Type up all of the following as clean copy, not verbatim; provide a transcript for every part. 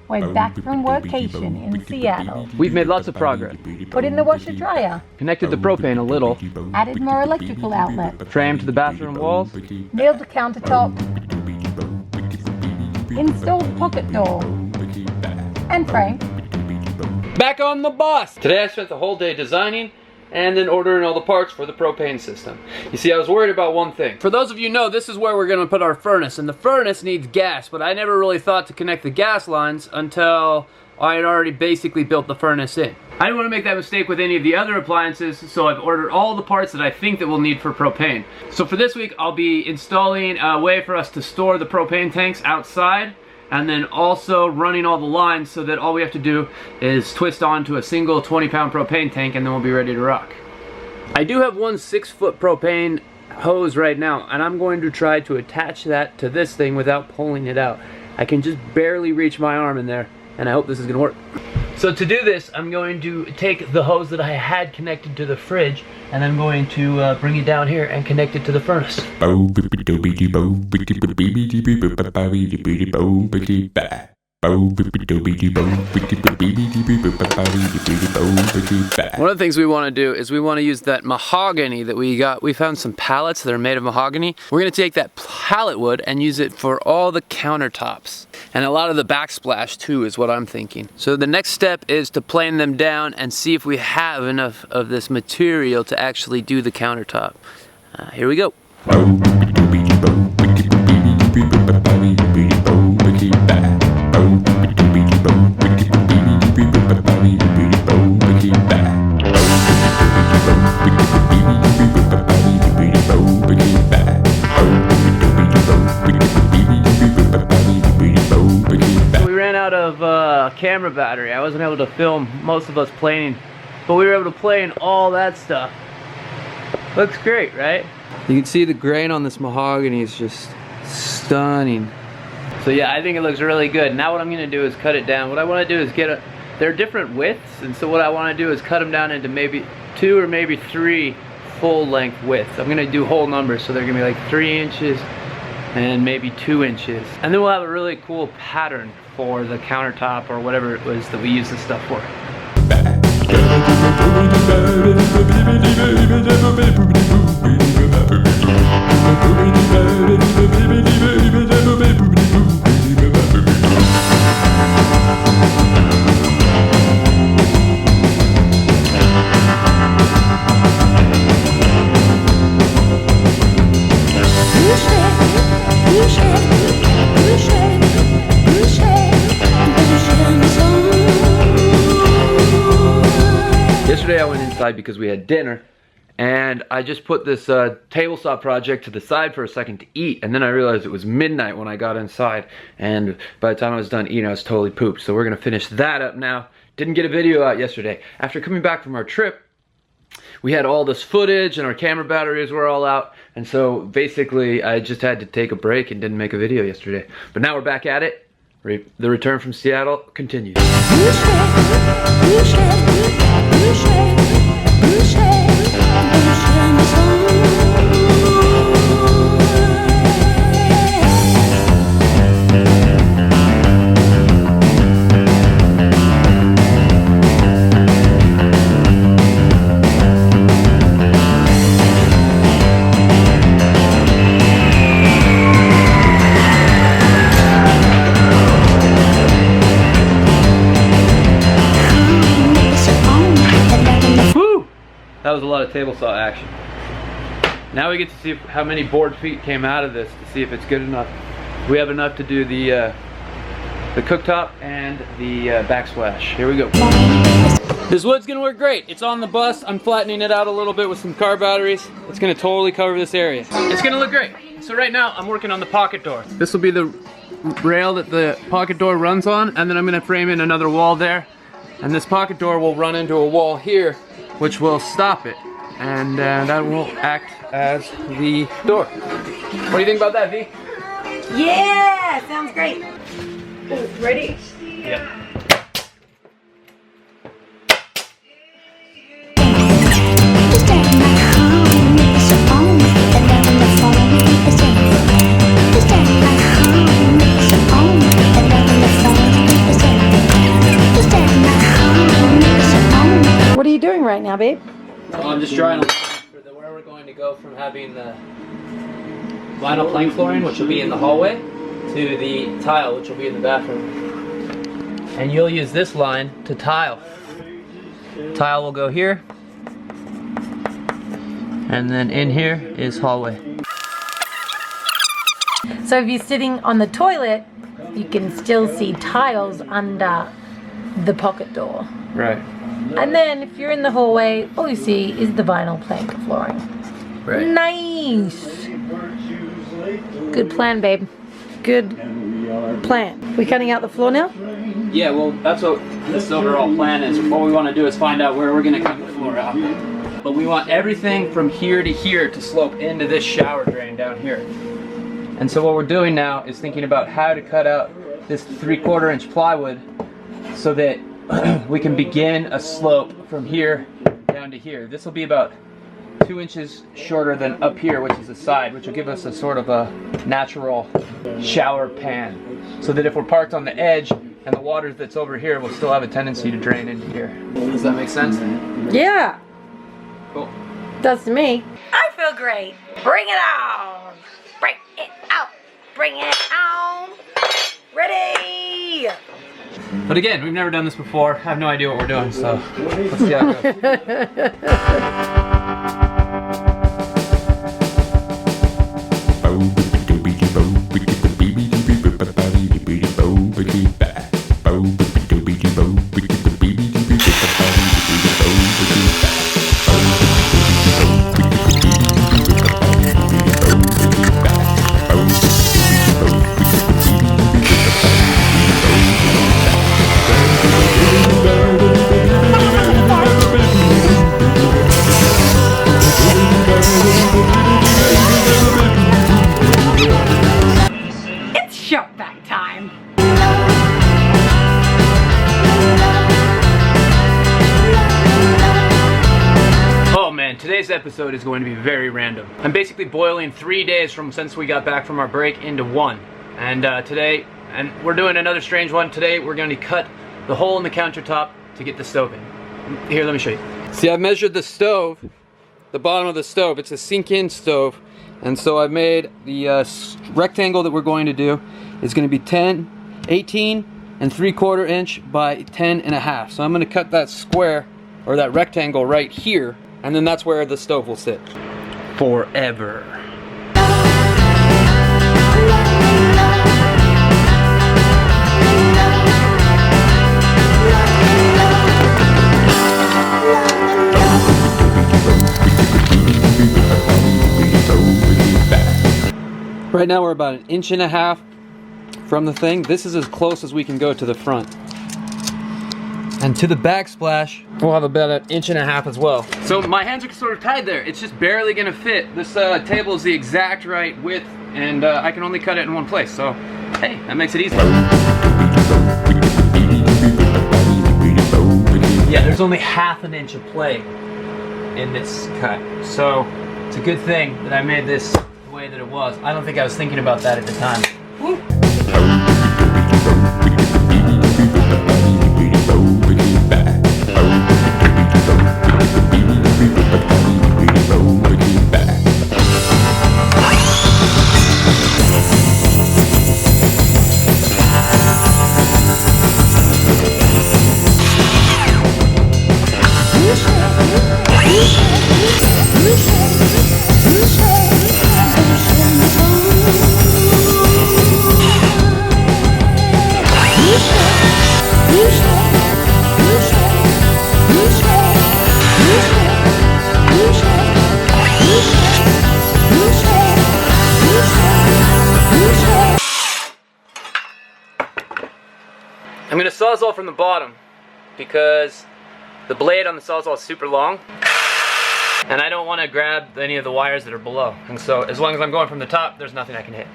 We're back from workation in Seattle. We've made lots of progress. Put in the washer dryer. Connected the propane a little. Added more electrical outlet. Framed the bathroom walls. Nailed the countertop. Installed pocket door. And frame. Back on the bus! Today I spent the whole day designing and then ordering all the parts for the propane system. You see, I was worried about one thing. For those of you who know, this is where we're gonna put our furnace, and the furnace needs gas, but I never really thought to connect the gas lines until I had already basically built the furnace in. I didn't want to make that mistake with any of the other appliances, so I've ordered all the parts that I think that we'll need for propane. So for this week, I'll be installing a way for us to store the propane tanks outside, and then also running all the lines so that all we have to do is twist onto a single 20-pound propane tank and then we'll be ready to rock. I do have one 6-foot propane hose right now, and I'm going to try to attach that to this thing without pulling it out. I can just barely reach my arm in there, and I hope this is gonna work. So to do this, I'm going to take the hose that I had connected to the fridge, and I'm going to bring it down here and connect it to the furnace. One of the things we want to do is we want to use that mahogany that we got. We found some pallets that are made of mahogany. We're going to take that pallet wood and use it for all the countertops. And a lot of the backsplash too is what I'm thinking. So the next step is to plane them down and see if we have enough of this material to actually do the countertop. Here we go. We ran out of camera battery. I wasn't able to film most of us planing, but we were able to plane all that stuff. Looks great, right? You can see the grain on this mahogany is just stunning. So yeah, I think it looks really good. Now what I'm gonna do is cut it down. What I wanna do is they're different widths, and so what I wanna do is cut them down into maybe 2 or maybe 3 full length widths. I'm gonna do whole numbers, so they're gonna be like 3 inches and maybe 2 inches. And then we'll have a really cool pattern for the countertop or whatever it was that we use this stuff for. Yesterday I went inside because we had dinner, and I just put this table saw project to the side for a second to eat, and then I realized it was midnight when I got inside, and by the time I was done eating I was totally pooped. So we're gonna finish that up now. Didn't get a video out yesterday. After coming back from our trip, we had all this footage and our camera batteries were all out, and so basically I just had to take a break and didn't make a video yesterday. But now we're back at it. The return from Seattle continues. That was a lot of table saw action. Now we get to see how many board feet came out of this to see if it's good enough. We have enough to do the cooktop and the backsplash. Here we go. This wood's gonna work great. It's on the bus. I'm flattening it out a little bit with some car batteries. It's gonna totally cover this area. It's gonna look great. So right now I'm working on the pocket door. This will be the rail that the pocket door runs on, and then I'm gonna frame in another wall there. And this pocket door will run into a wall here, which will stop it, and that will act as the door. What do you think about that, V? Yeah, sounds great. Ready? Yeah. now, babe? Well, I'm just drawing a line for where we're going to go from having the vinyl plank flooring, which will be in the hallway, to the tile, which will be in the bathroom. And you'll use this line to tile. Tile will go here. And then in here is hallway. So if you're sitting on the toilet, you can still see tiles under the pocket door. Right. And then if you're in the hallway, all you see is the vinyl plank flooring. Right. Nice. Good plan, babe. Good plan. We cutting out the floor now? Yeah, well, that's what this overall plan is. What we want to do is find out where we're going to cut the floor out. But we want everything from here to slope into this shower drain down here. And so what we're doing now is thinking about how to cut out this 3/4 inch plywood so that we can begin a slope from here down to here. This will be about 2 inches shorter than up here, which is the side, which will give us a sort of a natural shower pan. So that if we're parked on the edge and the water that's over here will still have a tendency to drain into here. Does that make sense? Yeah. Cool. Does to me. I feel great. Bring it on. Bring it out. Bring it on. Ready. But again, we've never done this before. I have no idea what we're doing, so let's see how it goes. It's shop back time. Oh man, today's episode is going to be very random. I'm basically boiling 3 days from since we got back from our break into one. And today, and we're doing another strange one. Today we're going to cut the hole in the countertop to get the stove in. Here, let me show you. See, I've measured the stove, the bottom of the stove. It's a sink-in stove. And so I've made the rectangle that we're going to do is going to be 18 and 3/4 inch by 10.5. So I'm going to cut that square, or that rectangle right here, and then that's where the stove will sit. Forever. Right now we're about 1.5 inches from the thing. This is as close as we can go to the front. And to the backsplash, we'll have about 1.5 inches as well. So my hands are sort of tied there. It's just barely gonna fit. This table is the exact right width, and I can only cut it in one place. So, hey, that makes it easy. Yeah, there's only 1/2 inch of play in this cut. So it's a good thing that I made this the way that it was. I don't think I was thinking about that at the time. Woo. I'm gonna sawzall from the bottom because the blade on the sawzall is super long and I don't want to grab any of the wires that are below. And so as long as I'm going from the top, there's nothing I can hit.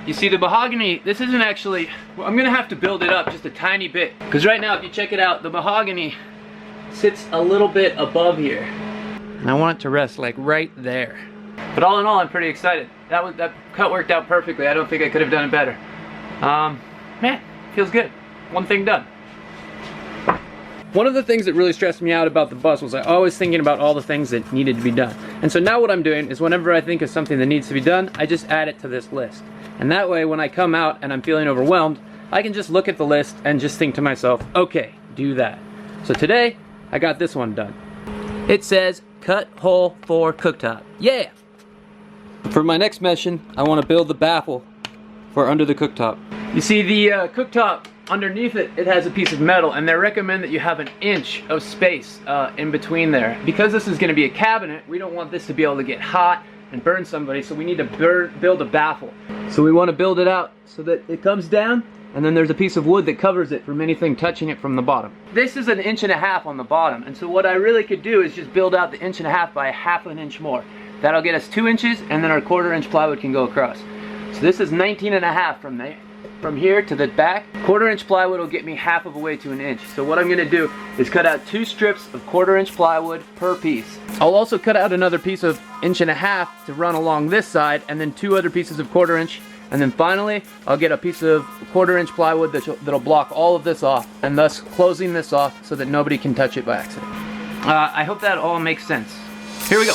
You see the mahogany, this isn't actually, well, I'm gonna have to build it up just a tiny bit. Because right now, if you check it out, the mahogany sits a little bit above here. And I want it to rest like right there. But all in all, I'm pretty excited. That cut worked out perfectly. I don't think I could have done it better. Man, feels good. One thing done. One of the things that really stressed me out about the bus was I always thinking about all the things that needed to be done. And so now what I'm doing is whenever I think of something that needs to be done, I just add it to this list. And that way when I come out and I'm feeling overwhelmed, I can just look at the list and just think to myself, okay, do that. So today, I got this one done. It says, cut hole for cooktop. Yeah! For my next mission, I want to build the baffle for under the cooktop. You see the cooktop, underneath it, it has a piece of metal, and they recommend that you have an inch of space in between there. Because this is going to be a cabinet, we don't want this to be able to get hot and burn somebody, so we need to build a baffle. So we want to build it out so that it comes down, and then there's a piece of wood that covers it from anything touching it from the bottom. This is 1.5 inches on the bottom, and so what I really could do is just build out the 1.5 inches by 1/2 inch more. That'll get us 2 inches, and then our 1/4 inch plywood can go across. So this is 19.5 from here to the back. 1/4 inch plywood will get me half of a way to 1 inch. So what I'm gonna do is cut out 2 strips of 1/4 inch plywood per piece. I'll also cut out another piece of 1.5 inches to run along this side, and then 2 other pieces of 1/4 inch. And then finally, I'll get a piece of 1/4 inch plywood that'll block all of this off, and thus closing this off so that nobody can touch it by accident. I hope that all makes sense. Here we go.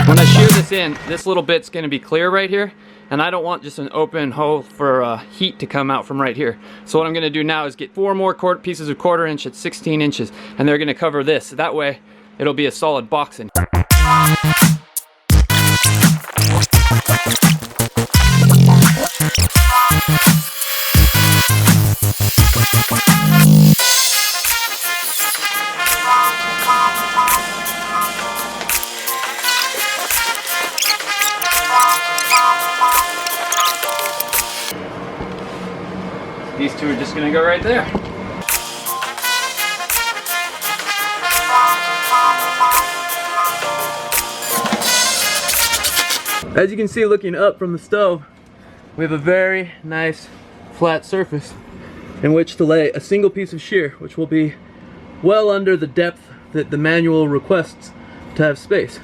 When I shear this in, this little bit's gonna be clear right here, and I don't want just an open hole for heat to come out from right here. So what I'm gonna do now is get 4 more pieces of 1/4 inch at 16 inches, and they're gonna cover this. That way, it'll be a solid boxing. These 2 are just gonna go right there. As you can see, looking up from the stove, we have a very nice flat surface in which to lay a single piece of shear, which will be well under the depth that the manual requests to have space.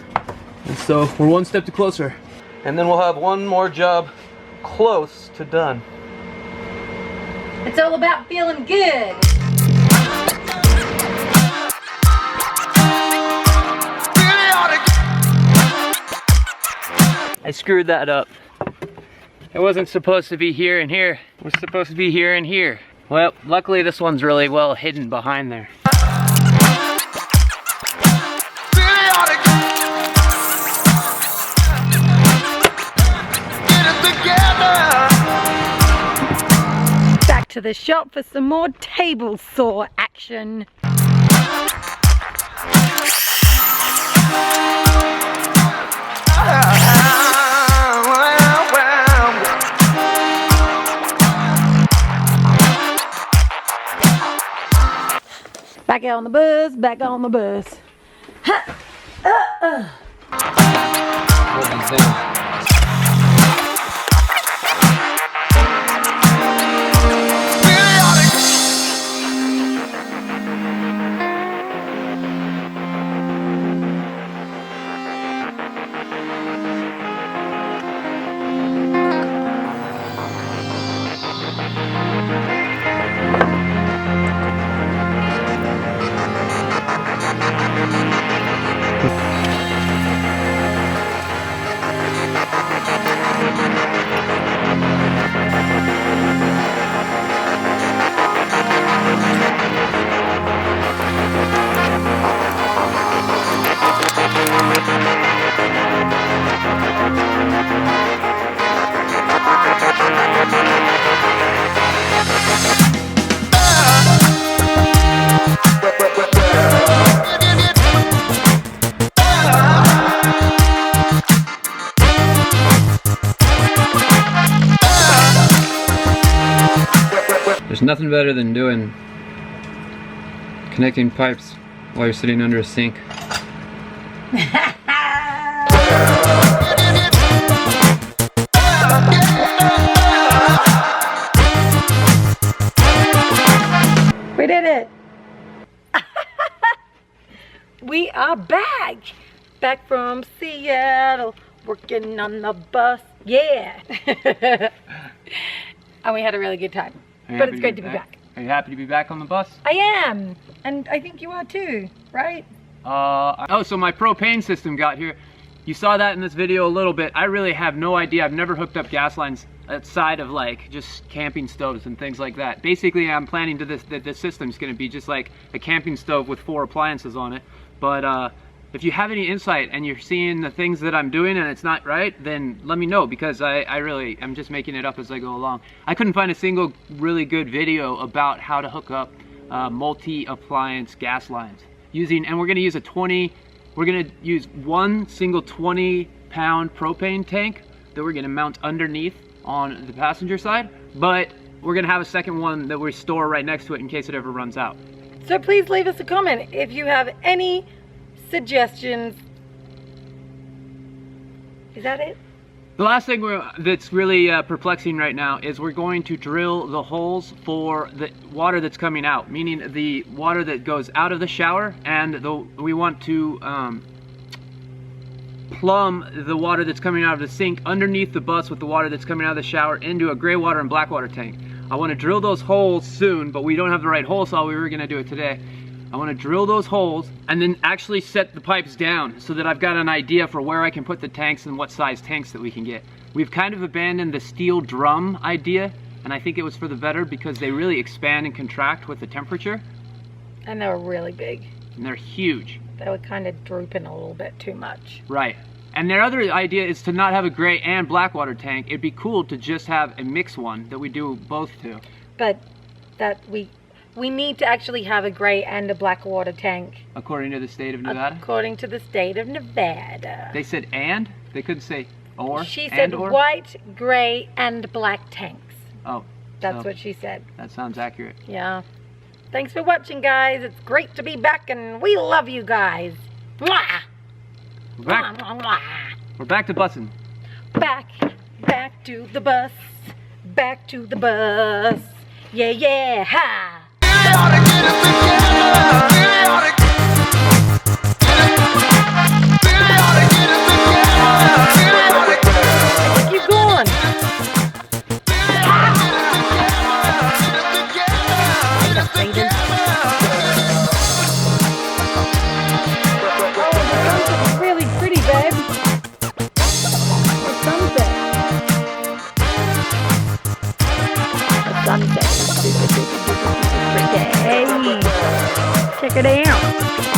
And so we're one step closer. And then we'll have one more job close to done. It's all about feeling good. I screwed that up. It wasn't supposed to be here and here. It was supposed to be here and here. Well, luckily this one's really well hidden behind there. Back to the shop for some more table saw action. Back on the bus, back on the bus. Nothing better than connecting pipes while you're sitting under a sink. We did it. We are back. Back from Seattle, working on the bus. Yeah. And we had a really good time. But it's great to be back. Are you happy to be back on the bus? I am. And I think you are too, right? Oh, so my propane system got here. You saw that in this video a little bit. I really have no idea. I've never hooked up gas lines outside of like just camping stoves and things like that. Basically, I'm planning that this system's going to be just like a camping stove with 4 appliances on it. But if you have any insight and you're seeing the things that I'm doing and it's not right, then let me know, because I'm just making it up as I go along. I couldn't find a single really good video about how to hook up multi-appliance gas lines and we're going to use we're going to use one single 20-pound propane tank that we're going to mount underneath on the passenger side, but we're going to have a second one that we store right next to it in case it ever runs out. So please leave us a comment if you have any suggestions. Is that it? The last thing that's really perplexing right now is we're going to drill the holes for the water that's coming out, meaning the water that goes out of the shower, and we want to plumb the water that's coming out of the sink underneath the bus with the water that's coming out of the shower into a gray water and black water tank. I want to drill those holes soon, but we don't have the right hole saw. We were going to do it today. I want to drill those holes and then actually set the pipes down so that I've got an idea for where I can put the tanks and what size tanks that we can get. We've kind of abandoned the steel drum idea, and I think it was for the better because they really expand and contract with the temperature. And they're really big. And they're huge. They were kind of drooping a little bit too much. Right. And their other idea is to not have a gray and black water tank. It'd be cool to just have a mixed one that we do both to. But that we need to actually have a gray and a black water tank. According to the state of Nevada? According to the state of Nevada. They said and? They couldn't say or? She said or? white, gray, and black tanks. Oh. That's what she said. That sounds accurate. Yeah. Thanks for watching, guys. It's great to be back, and we love you guys. Mwah! We're back. Mwah, mwah, mwah. We're back to bussing. Back to the bus. Back to the bus. Yeah, yeah, ha! Keep going. Oh, really pretty, babe. The sunset. The sunset. Pretty. Check it out.